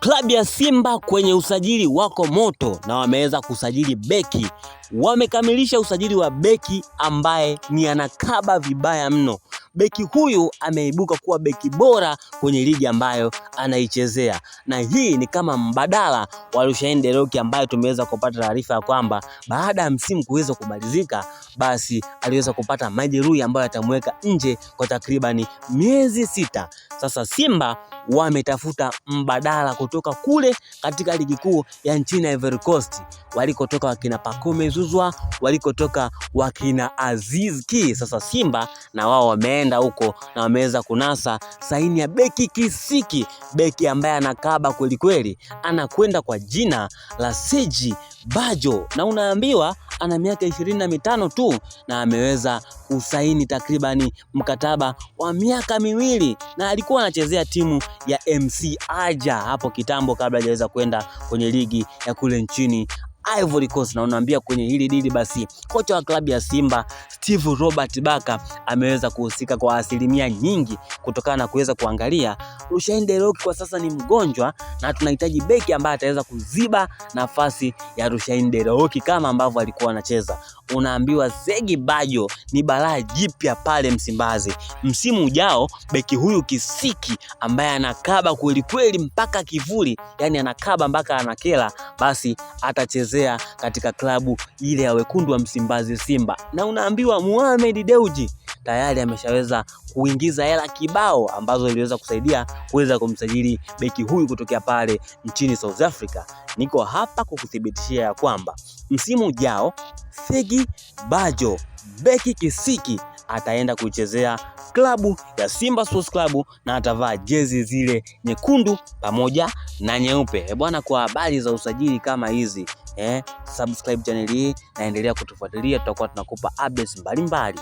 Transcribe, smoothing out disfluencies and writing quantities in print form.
Klabu ya Simba kwenye usajili wako moto na wameweza kusajili beki. Wamekamilisha usajili wa beki ambaye ni anakaba vibaya mno. Beki huyu ameibuka kuwa beki bora kwenye ligi ambayo anaichezea. Na hii ni kama mbadala wa Rushaine De Reuck ambaye tumeweza kupata taarifa ya kwamba baada ya msimu kuweza kumalizika, basi aliweza kupata majeruhi ambayo yatamweka nje kwa takribani miezi 6. Sasa Simba wametafuta mbadala kutoka kule katika ligi kuu ya nchini Ivory Coast, walikotoka wakina Pacome Zouzoua, walikotoka wakina Aziz Ki. Sasa Simba na wao wameenda huko na wameweza kunasa saini ya beki kisiki, beki ambaye anakaba kweli kweli, anakwenda kwa jina la Serge Badjo, na unaambiwa ana miaka 25 tu na ameweza kusaini takribani mkataba wa miaka 2, na alikuwa anachezea timu ya MC Alger hapo kitambo kabla hajaweza kwenda kwenye ligi ya kule nchini Ivory Coast. Na unaambia kwenye hili dili basi kocha wa klabu ya Simba Steve Robert Baka ameweza kuhusika kwa asilimia nyingi, kutokana na kuweza kuangalia Rushaine De Reuck kwa sasa ni mgonjwa na tunahitaji beki ambaye ataweza kuziba nafasi ya Rushaine De Reuck kama ambavyo alikuwa anacheza. Unaambiwa Serge Badjo ni balaa jipya pale Msimbazi. Msimu ujao beki huyu kisiki ambaye anakaba kweli kweli mpaka kivuli, yani anakaba mpaka anakela, basi atachezea katika klabu ile ya wekundu wa Msimbazi Simba. Na unaambiwa Mohamed Dewji tayari ameshaweza kuingiza hela kibao ambazo iliweza kusaidia kuweza kumsajili beki huyu kutokea pale nchini South Africa. Niko hapa kukuthibitishia ya kwamba msimu ujao Serge Badjo beki kisiki ataenda kuchezea klabu ya Simba Sports Club na atavaa jezi zile nyekundu pamoja na nyeupe. Bwana, kwa habari za usajili kama hizi subscribe channel hii na endelea kutufuatilia, tutakuwa tunakupa updates mbalimbali.